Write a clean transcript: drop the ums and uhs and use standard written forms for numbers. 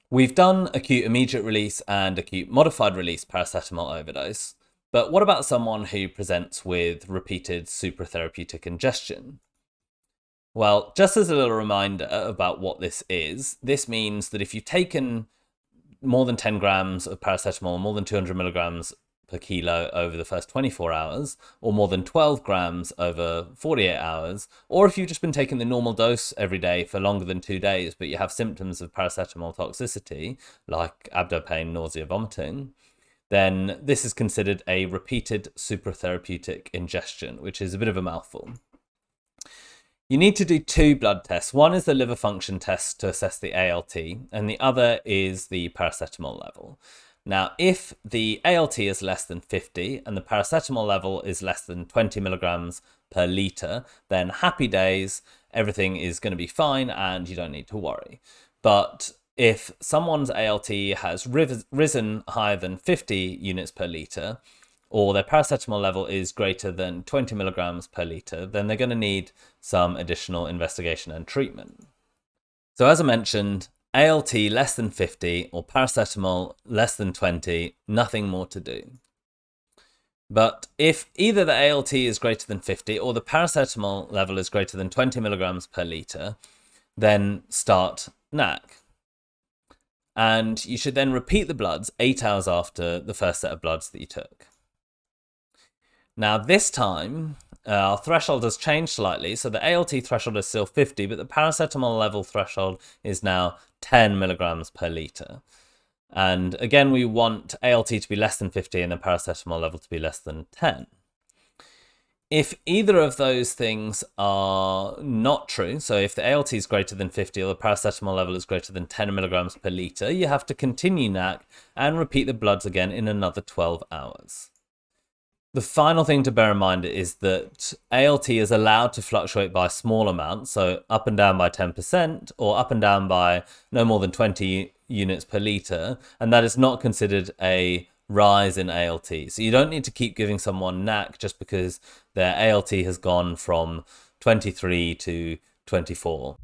We've done acute immediate release and acute modified release paracetamol overdose, but what about someone who presents with repeated supratherapeutic ingestion? Well, just as a little reminder about what this is, this means that if you've taken more than 10 grams of paracetamol, more than 200 milligrams per kilo over the first 24 hours, or more than 12 grams over 48 hours, or if you've just been taking the normal dose every day for longer than 2 days, but you have symptoms of paracetamol toxicity, like abdo pain, nausea, vomiting, then this is considered a repeated supra-therapeutic ingestion, which is a bit of a mouthful. You need to do 2 blood tests. One is the liver function test to assess the ALT, and the other is the paracetamol level. Now, if the ALT is less than 50 and the paracetamol level is less than 20 milligrams per litre, then happy days, everything is going to be fine and you don't need to worry. But if someone's ALT has risen higher than 50 units per litre, or their paracetamol level is greater than 20 milligrams per litre, then they're going to need some additional investigation and treatment. So as I mentioned, ALT less than 50 or paracetamol less than 20, nothing more to do. But if either the ALT is greater than 50 or the paracetamol level is greater than 20 milligrams per litre, then start NAC. And you should then repeat the bloods 8 hours after the first set of bloods that you took. Now this time, our threshold has changed slightly, so the ALT threshold is still 50, but the paracetamol level threshold is now 10 milligrams per litre. And again, we want ALT to be less than 50 and the paracetamol level to be less than 10. If either of those things are not true, so if the ALT is greater than 50 or the paracetamol level is greater than 10 milligrams per litre, you have to continue NAC and repeat the bloods again in another 12 hours. The final thing to bear in mind is that ALT is allowed to fluctuate by small amounts, so up and down by 10% or up and down by no more than 20 units per litre, and that is not considered a rise in ALT. So you don't need to keep giving someone NAC just because their ALT has gone from 23 to 24.